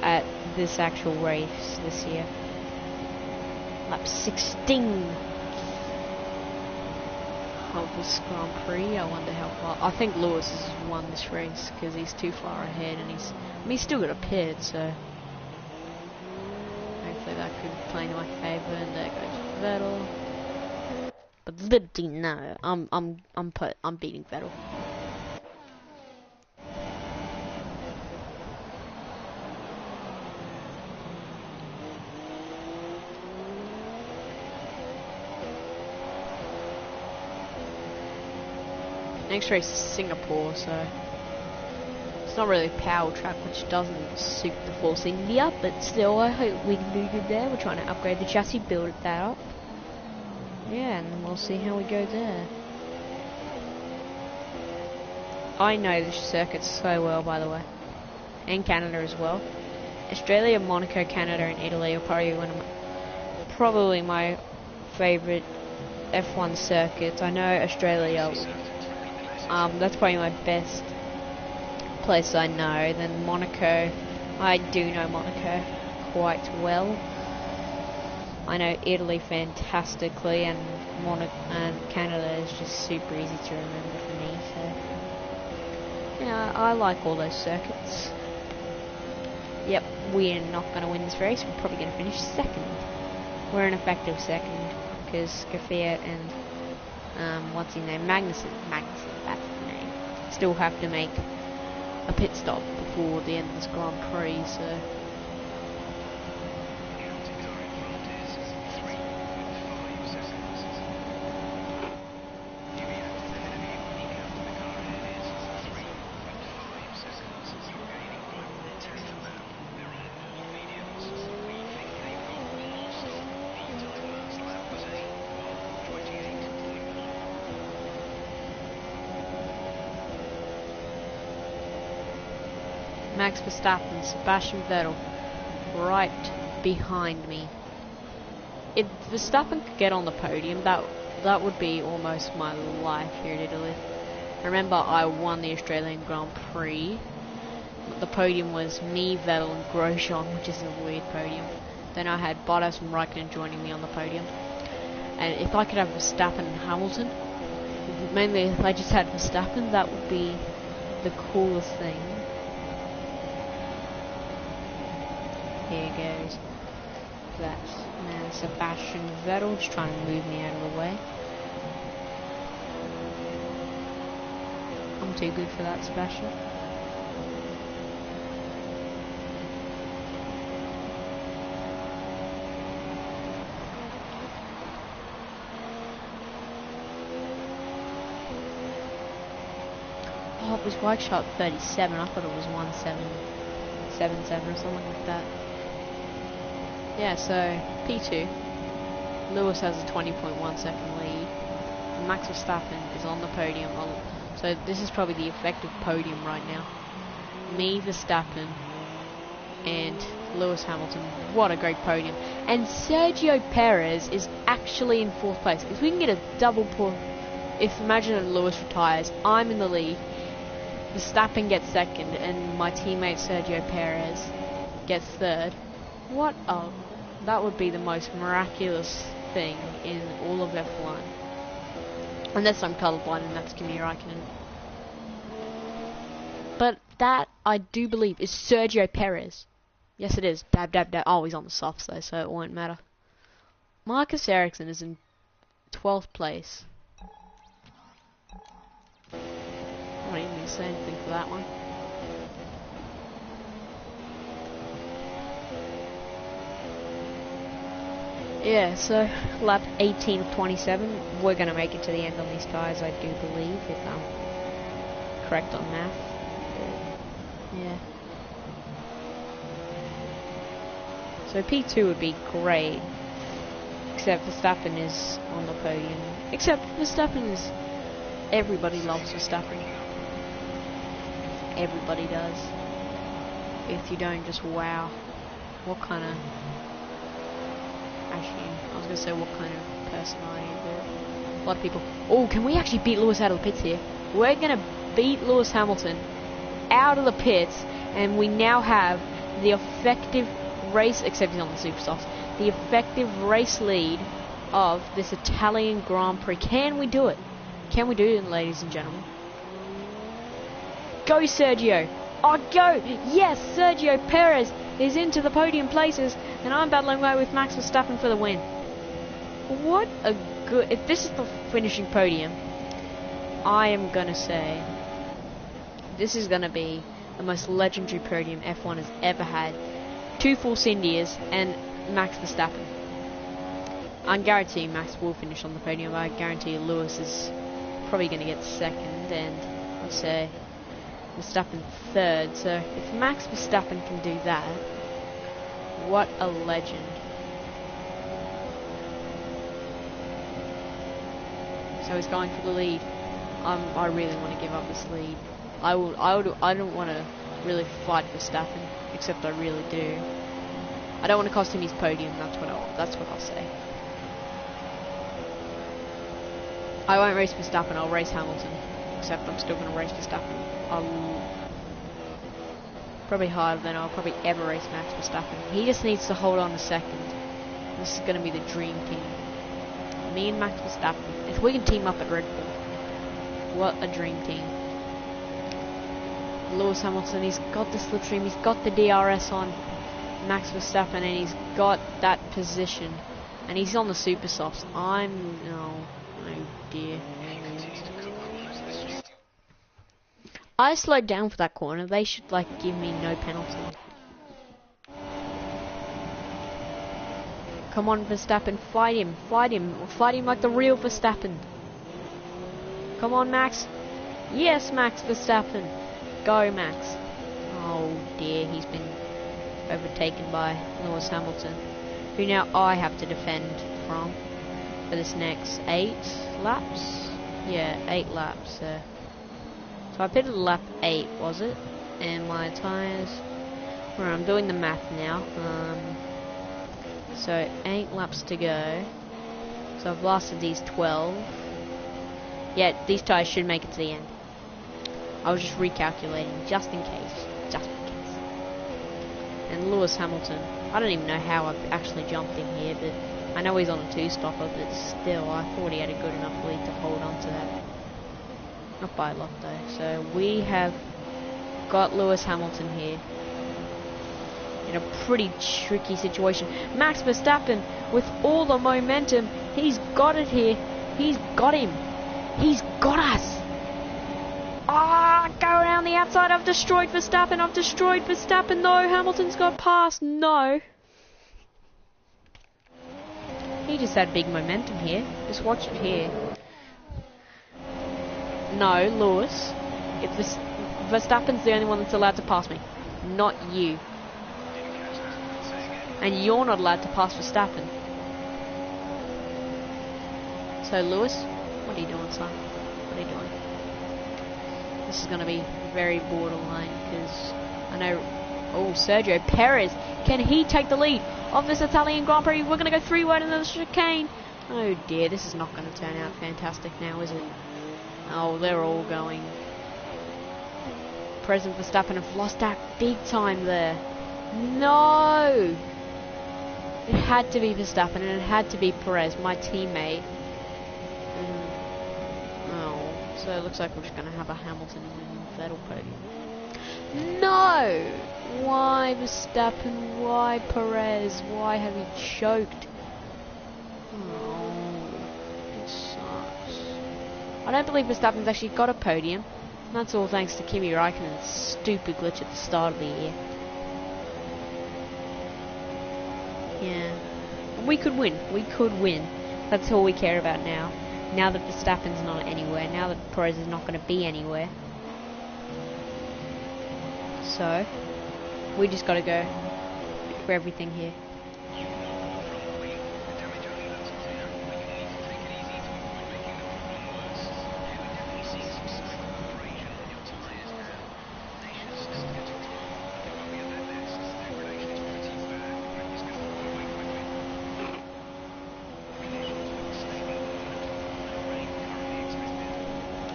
at this actual race this year. Lap 16. Of this Grand Prix. I wonder how far. I think Lewis has won this race because he's too far ahead, and he's still got a pit, so hopefully that could play in my favour. And there goes Vettel. But little do you know, I'm beating Vettel. Next race is Singapore, so it's not really a power track, which doesn't suit the Force India, but still I hope we can do good there. We're trying to upgrade the chassis, build that up. Yeah, and we'll see how we go there. I know the circuits so well, by the way, and Canada as well. Australia, Monaco, Canada, and Italy are probably my favourite F1 circuits. I know Australia. That's probably my best place I know. Then Monaco, I do know Monaco quite well. I know Italy fantastically, and Canada is just super easy to remember for me. So yeah, I like all those circuits. Yep, we're not going to win this race. We're probably going to finish second. We're an effective second because Kvyat and what's his name? Magnussen, that's his name. Still have to make a pit stop before the end of this Grand Prix, so Max Verstappen, Sebastian Vettel, right behind me. If Verstappen could get on the podium, that would be almost my life here in Italy. Remember, I won the Australian Grand Prix. The podium was me, Vettel, and Grosjean, which is a weird podium. Then I had Bottas and Raikkonen joining me on the podium. And if I could have Verstappen and Hamilton, mainly if I just had Verstappen, that would be the coolest thing. Here goes. That's Sebastian Vettel just trying to move me out of the way. I'm too good for that, Sebastian. Oh, it was wide shot 37. I thought it was 1777 or something like that. Yeah, so P2. Lewis has a 20.1 second lead. Max Verstappen is on the podium. So this is probably the effective podium right now. Me, Verstappen, and Lewis Hamilton. What a great podium. And Sergio Perez is actually in 4th place. If we can get a double point, imagine that Lewis retires, I'm in the lead, Verstappen gets 2nd, and my teammate Sergio Perez gets 3rd. That would be the most miraculous thing in all of F1. Unless I'm colorblind and that's Kimi Raikkonen. But that, I do believe, is Sergio Perez. Yes, it is. Dab, dab, dab. Oh, he's on the softs though, so it won't matter. Marcus Ericsson is in 12th place. I'm not even going to say anything for that one. Yeah, so lap 18 of 27. We're going to make it to the end on these tyres, I do believe, if I'm correct on math. Yeah. So P2 would be great, except Verstappen is on the podium. Except Verstappen is... Everybody loves Verstappen. Everybody does. If you don't, just wow. What kind of... Actually, I was going to say what kind of person are you, but a lot of people... Oh, can we actually beat Lewis out of the pits here? We're going to beat Lewis Hamilton out of the pits, and we now have the effective race, except he's on the Superstars, the effective race lead of this Italian Grand Prix. Can we do it? Can we do it, ladies and gentlemen? Go, Sergio! Oh, go! Yes, Sergio Perez is into the podium places, and I'm battling away with Max Verstappen for the win. What a good... If this is the finishing podium, I am going to say this is going to be the most legendary podium F1 has ever had. 2 Force Indias and Max Verstappen. I guarantee Max will finish on the podium. I guarantee Lewis is probably going to get 2nd, and I'd say Verstappen 3rd. So if Max Verstappen can do that, what a legend. So he's going for the lead. I really want to give up this lead. I don't want to really fight Verstappen, except I really do. I don't want to cost him his podium. That's what I'll say. I won't race Verstappen. I'll race Hamilton, except I'm still going to race Verstappen. I'll probably harder than I'll probably ever race Max Verstappen. He just needs to hold on a 2nd. This is going to be the dream team. Me and Max Verstappen. If we can team up at Red Bull, what a dream team. Lewis Hamilton, he's got the slipstream, he's got the DRS on Max Verstappen, and he's got that position, and he's on the super softs. Oh dear. I slowed down for that corner. They should give me no penalty. Come on, Verstappen, fight him like the real Verstappen. Come on, Max. Yes, Max Verstappen. Go, Max. Oh dear, he's been overtaken by Lewis Hamilton, who now I have to defend from for this next 8 laps. Yeah, 8 laps. So I pitted lap 8, was it? And my tyres. Right, I'm doing the math now. So 8 laps to go. So I've lasted these 12. Yeah, these tyres should make it to the end. I was just recalculating, just in case. Just in case. And Lewis Hamilton. I don't even know how I've actually jumped him here, but I know he's on a 2-stopper, but still, I thought he had a good enough lead to hold on to that. Not by luck, though. So we have got Lewis Hamilton here in a pretty tricky situation. Max Verstappen, with all the momentum, he's got it here. He's got him. He's got us. Ah, go around the outside. I've destroyed Verstappen. I've destroyed Verstappen. No, Hamilton's got past. No. He just had big momentum here. Just watch it here. No, Lewis. Verstappen's the only one that's allowed to pass me. Not you. And you're not allowed to pass Verstappen. So, Lewis, what are you doing, son? What are you doing? This is going to be very borderline because I know... Oh, Sergio Perez. Can he take the lead of this Italian Grand Prix? We're going to go 3-wide into the chicane. Oh dear, this is not going to turn out fantastic now, is it? Oh, they're all going. Perez and Verstappen have lost that big time there. No! It had to be Verstappen and it had to be Perez, my teammate. Oh, so it looks like we're just going to have a Hamilton and Vettel podium. No! Why Verstappen? Why Perez? Why have you choked? Oh, it sucks. I don't believe Verstappen's actually got a podium. That's all thanks to Kimi Räikkönen's stupid glitch at the start of the year. Yeah. We could win. We could win. That's all we care about now. Now that Verstappen's not anywhere. Now that Perez is not going to be anywhere. So, we just got to go for everything here.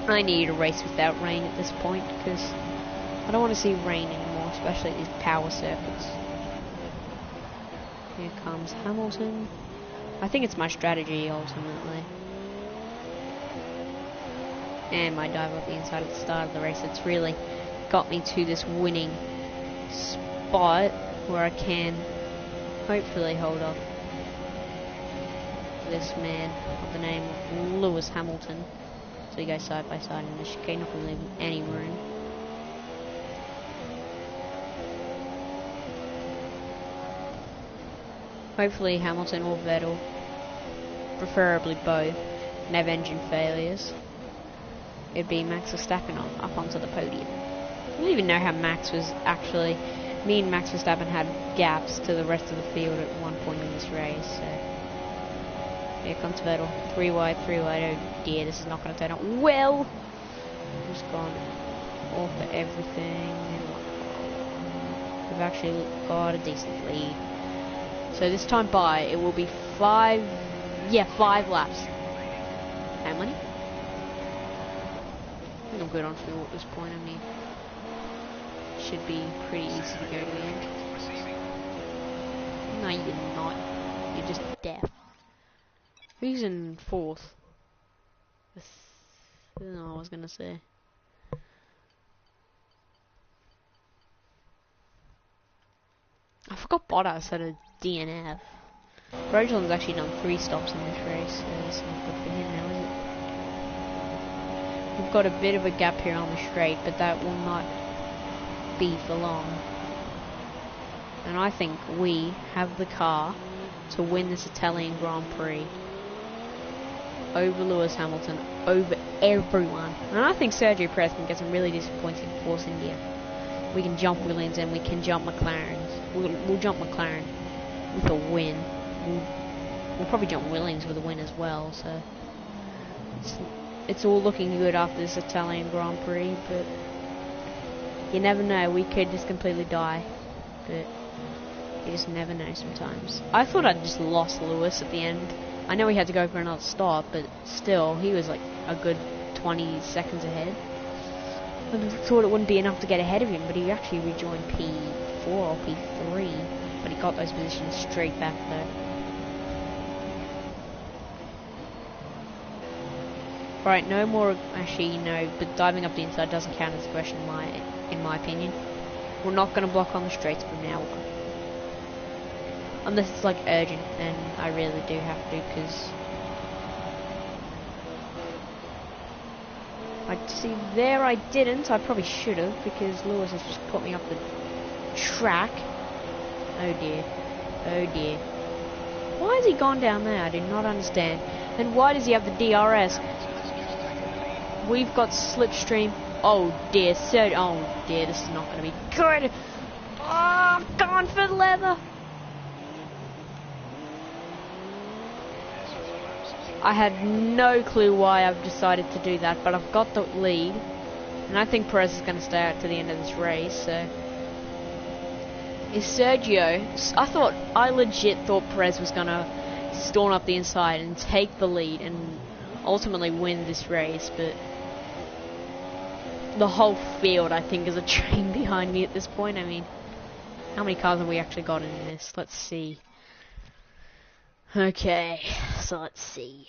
I need a race without rain at this point because I don't want to see rain anymore, especially at these power circuits. Here comes Hamilton. I think it's my strategy ultimately. And my dive off the inside at the start of the race. It's really got me to this winning spot where I can hopefully hold off this man of the name of Lewis Hamilton. So you go side by side in the chicane, not going to leave any room. Hopefully Hamilton or Vettel, preferably both, and have engine failures. It'd be Max Verstappen up onto the podium. I don't even know how Max was actually... Me and Max Verstappen had gaps to the rest of the field at one point in this race, so... Here comes Vettel. 3-wide, 3-wide. Oh dear, this is not going to turn out well. Just gone all for everything. We've actually got a decent lead. So this time by, it will be 5 laps. How many? I think I'm good on fuel at this point. I mean, should be pretty easy to go to the end. No, you're not. You're just deaf. Who's in 4th? No, I was gonna say. I forgot Bottas had a DNF. Grosjean's actually done 3 stops in this race, so that's not good for him now, is it? We've got a bit of a gap here on the straight, but that will not be for long. And I think we have the car to win this Italian Grand Prix. Over Lewis Hamilton, over everyone. And I think Sergio Perez can get some really disappointing Force India. We can jump Williams and we can jump McLarens. We'll jump McLaren with a win. We'll probably jump Williams with a win as well, so... It's all looking good after this Italian Grand Prix, but... You never know, we could just completely die. But you just never know sometimes. I thought I'd just lost Lewis at the end. I know he had to go for another stop, but still, he was like a good 20 seconds ahead. I thought it wouldn't be enough to get ahead of him, but he actually rejoined P4 or P3. But he got those positions straight back though. Right, no more, actually no, but diving up the inside doesn't count as a question in my opinion. We're not going to block on the straights from now on. Unless it's like urgent, then I really do have to, because I see there I didn't. I probably should have, because Lewis has just put me off the track. Oh dear. Oh dear. Why has he gone down there? I do not understand. And why does he have the DRS? We've got slipstream. Oh dear, oh dear, this is not going to be good. Oh, I'm going for leather. I had no clue why I've decided to do that, but I've got the lead. And I think Perez is going to stay out to the end of this race, so. Is Sergio, I legit thought Perez was going to storm up the inside and take the lead and ultimately win this race, but the whole field, I think, is a train behind me at this point. I mean, how many cars have we actually got in this? Let's see. Okay, so let's see.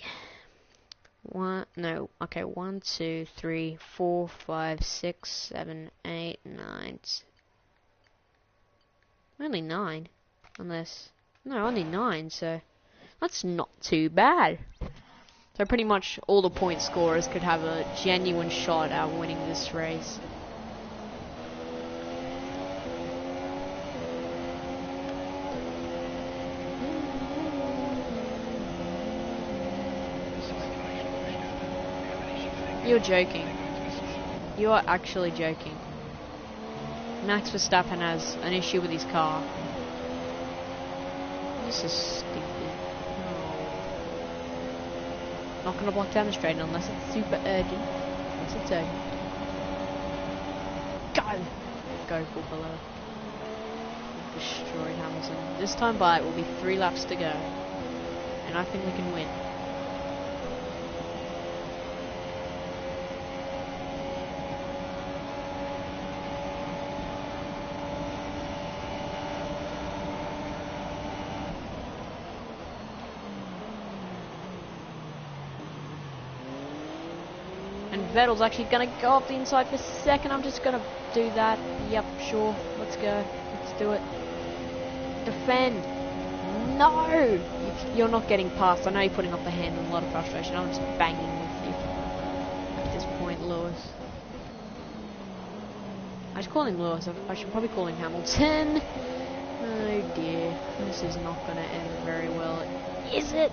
1, 2, 3, 4, 5, 6, 7, 8, 9. Only 9, unless only 9. So that's not too bad. So pretty much all the point scorers could have a genuine shot at winning this race. You're joking. You are actually joking. Max Verstappen has an issue with his car. This is stupid. Not going to block down the straight unless it's super urgent. Unless it's urgent. Go! Go full below. Destroyed Hamilton. This time by it will be 3 laps to go. And I think we can win. And Vettel's actually going to go off the inside for a second. I'm just going to do that. Yep, sure. Let's go. Let's do it. Defend. No! You're not getting past. I know you're putting off the hand with a lot of frustration. I'm just banging with you. At this point, Lewis. I should call him Lewis. I should probably call him Hamilton. Oh dear. This is not going to end very well. Is it?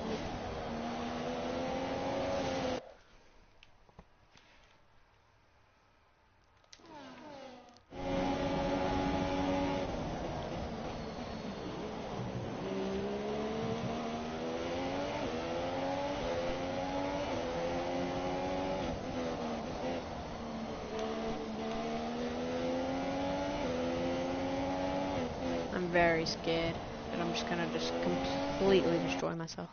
Very scared, and I'm just gonna completely destroy myself.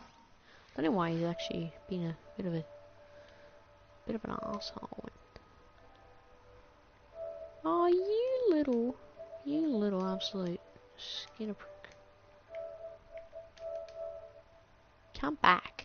I don't know why he's actually being a bit of an asshole. Oh, you little absolute skinner prick. Come back.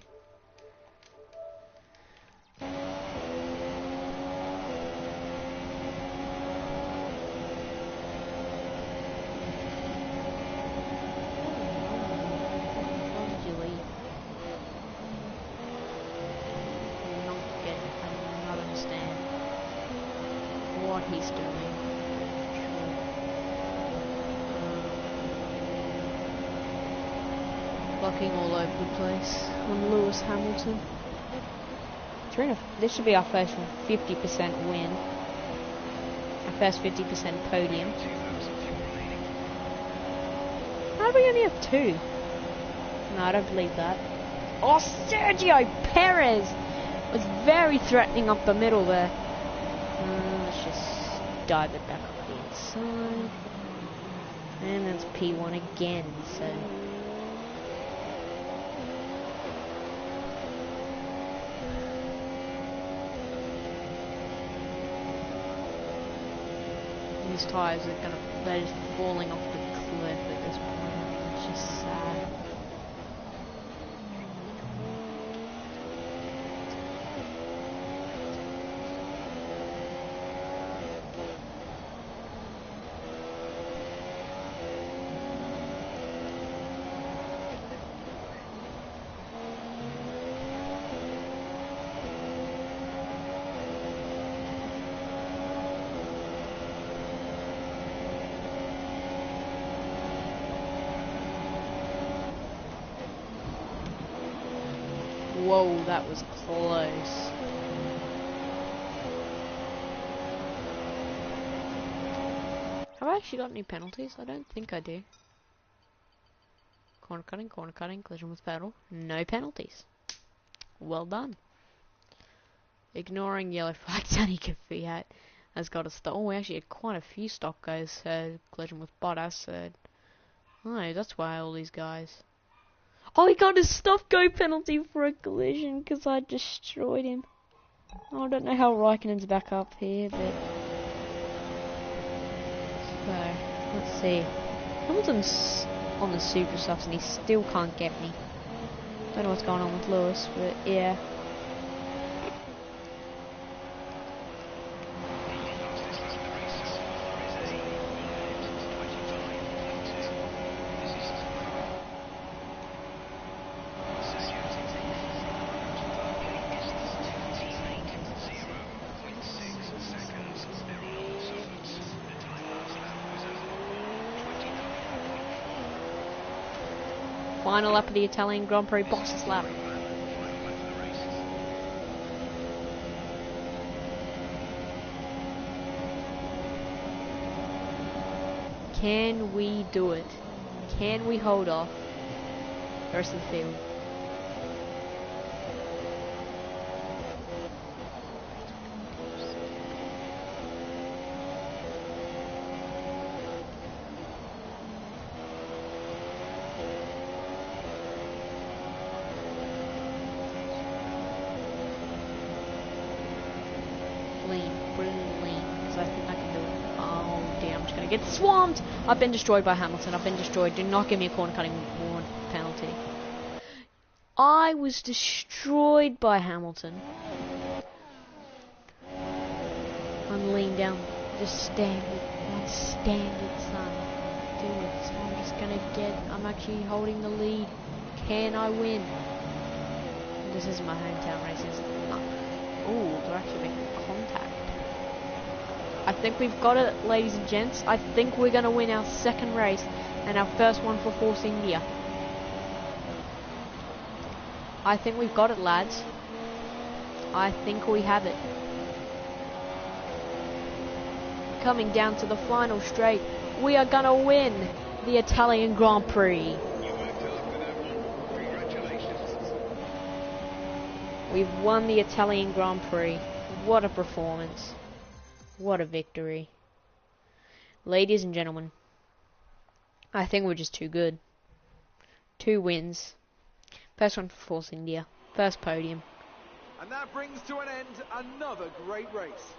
He's doing. Blocking all over the place on Lewis Hamilton. This should be our first 50% win. Our first 50% podium. How do we only have 2? No, I don't believe that. Oh, Sergio Perez was very threatening up the middle there. Let's just dive it back up. Inside. And that's P1 again, so... These tyres are they're just falling off the cliff at this point. It's just sad. Whoa, that was close. Have I actually got any penalties? I don't think I do. Corner cutting, collision with pedal. No penalties. Well done. Ignoring yellow flag, Danica Fiat has got a stop. Oh, we actually had quite a few stop guys. Collision with Bottas. Oh, that's why all these guys. Oh, he got a stop-go penalty for a collision because I destroyed him. Oh, I don't know how Raikkonen's back up here, but... So, let's see. Hamilton's on the super softs and he still can't get me. Don't know what's going on with Lewis, but yeah. Final lap of the Italian Grand Prix boxes lap. Can we do it? Can we hold off the rest of the field? Get swamped! I've been destroyed by Hamilton. I've been destroyed. Do not give me a corner cutting warrant penalty. I was destroyed by Hamilton. I'm leaning down. Just stand it. Stand it, son. Do it. So I'm just gonna get... I'm actually holding the lead. Can I win? This is my hometown race, isn't it? Ooh, they're actually making contact. I think we've got it, ladies and gents. I think we're going to win our second race and our first one for Force India. I think we've got it, lads. I think we have it. Coming down to the final straight, we are going to win the Italian Grand Prix. We've won the Italian Grand Prix. What a performance. What a victory. Ladies and gentlemen, I think we're just too good. 2 wins. First one for Force India. First podium. And that brings to an end another great race.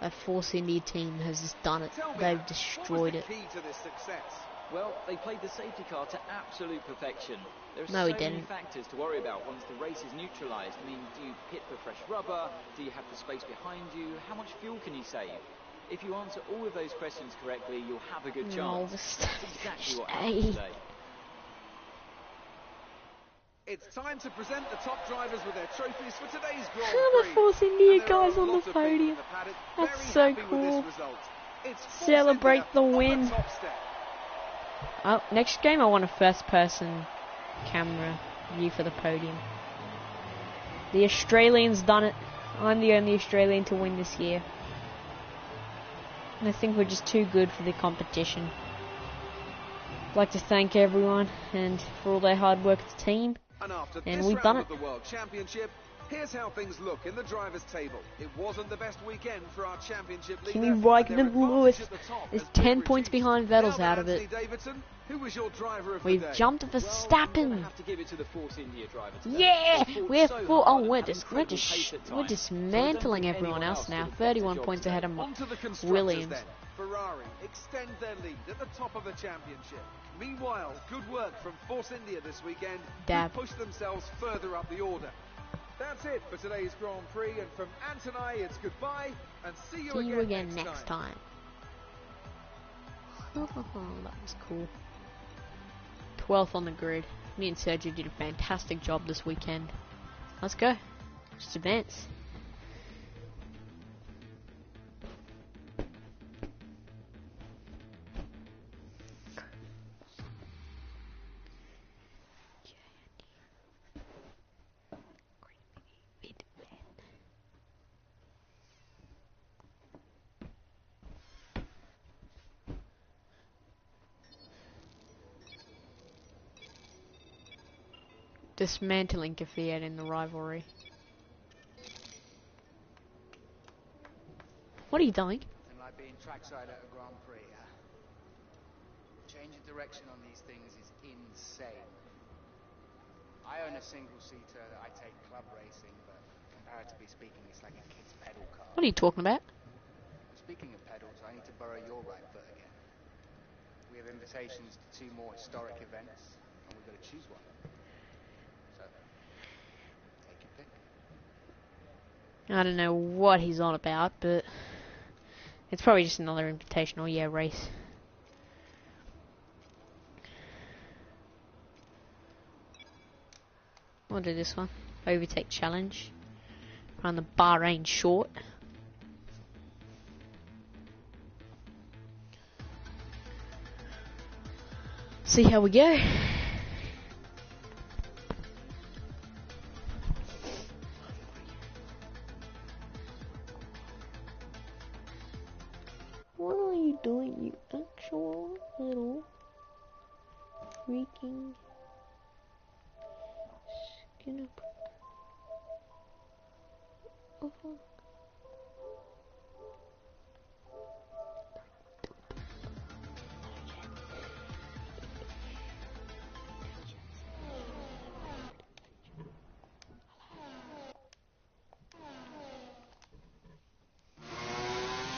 That Force India team has just done it. They've destroyed it. What was the key to this success? Well, they played the safety car to absolute perfection. There are No, so we many didn't. factors to worry about once the race is neutralised. I mean, do you pit for fresh rubber? Do you have the space behind you? How much fuel can you save? If you answer all of those questions correctly, you'll have a good chance. That's exactly what happened today. It's time to present the top drivers with their trophies for today's Grand The Prix. Force India And there are guys a on the lot of people in podium. the paddock That's very so happy with cool. this result. It's Force Celebrate India the on win. top step. Oh, next game I want a first-person camera view for the podium. The Australians done it. I'm the only Australian to win this year. And I think we're just too good for the competition. I'd like to thank everyone and for all their hard work as a team. And after And this we've done round it. of the World Championship, Here's how things look in the drivers' table. It wasn't the best weekend for our championship leader. Kimi Raikkonen Lewis is 10 points behind Vettel's out of it. Who was your driver of We've the day? jumped to Verstappen. Have to give it to the Force India driver today. Yeah, we're So full. hard Oh, we're and have incredible pace at we're times. dismantling So I don't think everyone anyone else now. could have done a 31 job points today. ahead of On to the constructors Williams. then. Ferrari extend their lead at the top of the championship. Meanwhile, good work from Force India this weekend. Dab. Who pushed themselves further up the order. That's it for today's Grand Prix, and from Ant and I, it's goodbye, and see you again next time. That was cool. 12th on the grid. Me and Sergio did a fantastic job this weekend. Let's go. Just advance. Dismantling Kvyat in the rivalry. What are you doing? And like being trackside at a Grand Prix, change of direction on these things is insane. I own a single-seater that I take club racing, but comparatively speaking, it's like a kid's pedal car. What are you talking about? Speaking of pedals, I need to borrow your right foot again. We have invitations to 2 more historic events, and we've got to choose one. So, take your pick. I don't know what he's on about, but it's probably just another invitational, yeah, race. We'll do this one. Overtake challenge. Run the Bahrain short. See how we go. What are you doing, you actual little freaking skin up?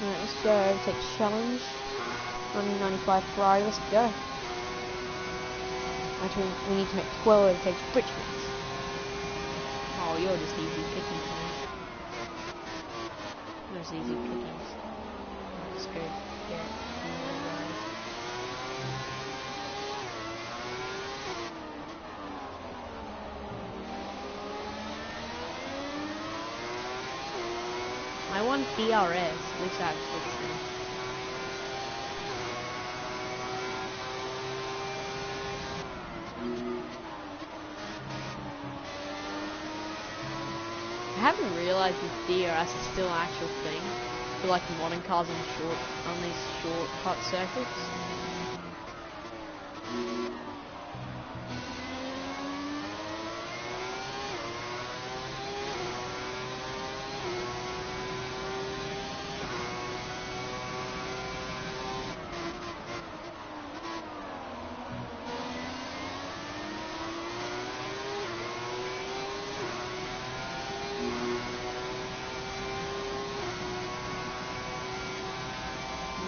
Alright, let's go. Overtake challenge. 1995 Ferrari, let's go. Actually, we need to make 12 overtakes. Richmond. Oh, you're just easy pickings, man. You're just easy pickings. Let's go get more guys. I want DRS, at least I have 16. I haven't realised this DRS is still an actual thing for like modern cars on these shortcut circuits.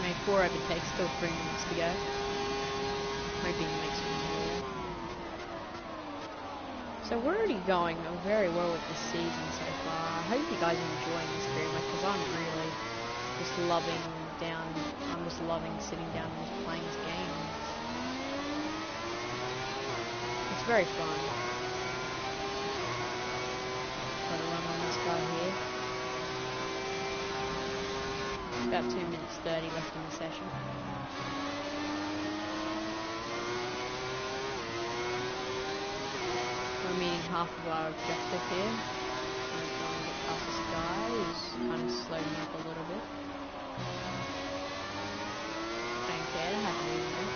Made 4 overtakes, still 3 minutes to go. Hoping he makes one more. So we're already going very well with this season so far. I hope you guys are enjoying this very much because I'm really just loving sitting down and just playing this game. It's very fun. Got a run on this guy here. About 2 minutes 30 left in the session. We're meeting half of our objective here. We're trying to get past this guy who's kind of slowed me up a little bit. Don't care, happy with it.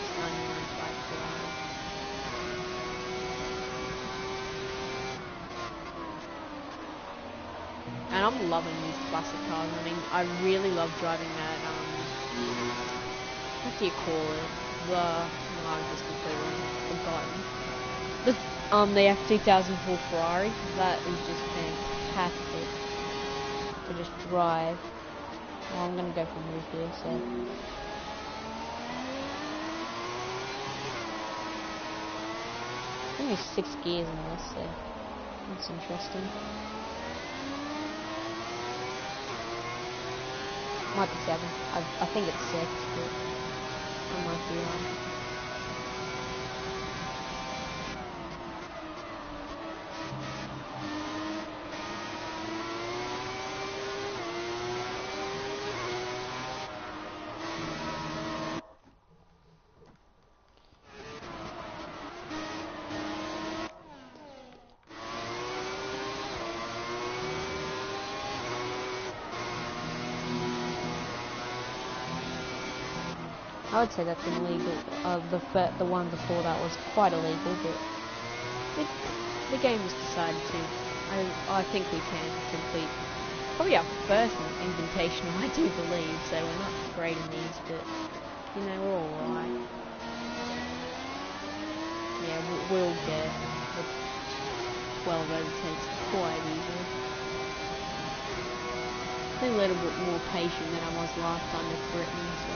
It's 99.5 Ferrari. And I'm loving these classic cars. I mean, I really love driving that, what do you call it? I've just completely forgotten. The F2004 Ferrari. That is just fantastic to just drive. Well, I'm gonna go for a move here, so. I think there's 6 gears in this, so that's interesting. Might be 7. I think it's 6, but I might be wrong. I would say that's illegal. The one before that was quite illegal, but the game has decided to. I think we can complete probably our first invitational, I do believe. So we're not great in these, but you know, we're all right. Yeah, we'll get the 12 overtakes quite easily. I'm a little bit more patient than I was last time with Britain, so.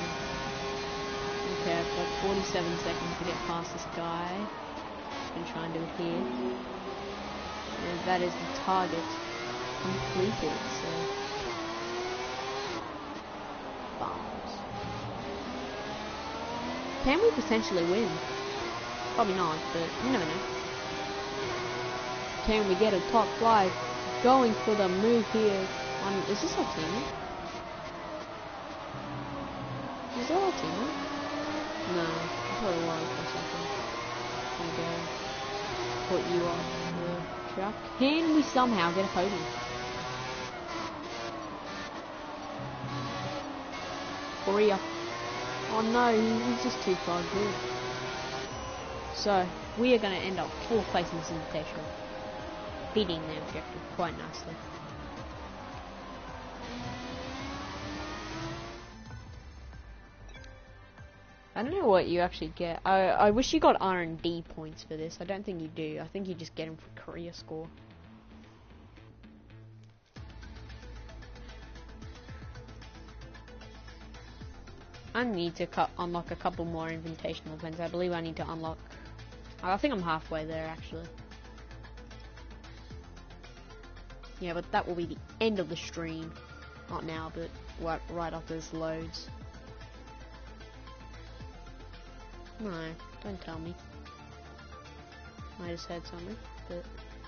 Okay, I've got 47 seconds to get past this guy. Just gonna try and do it here. And that is the target completed, so. Bombs. Can we potentially win? Probably not, but you never know. Can we get a top 5? Going for the move here. Is this our team? Is that our team? No, I thought it was for a second. There we go. Put you off the track. Can we somehow get a podium? Korea. Oh no, he's just too far good. So, we are going to end up 4th place in this invitation. Beating the objective quite nicely. I don't know what you actually get. I wish you got R&D points for this. I don't think you do. I think you just get them for career score. I need to unlock a couple more invitational events. I believe I need to unlock. I think I'm halfway there actually. Yeah, but that will be the end of the stream. Not now, but right after this loads. No, don't tell me. I just heard something, but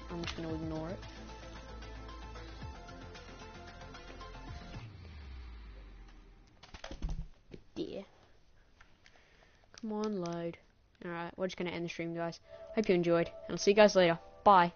I'm just going to ignore it. Yeah. Come on, load. Alright, we're just going to end the stream, guys. Hope you enjoyed, and I'll see you guys later. Bye.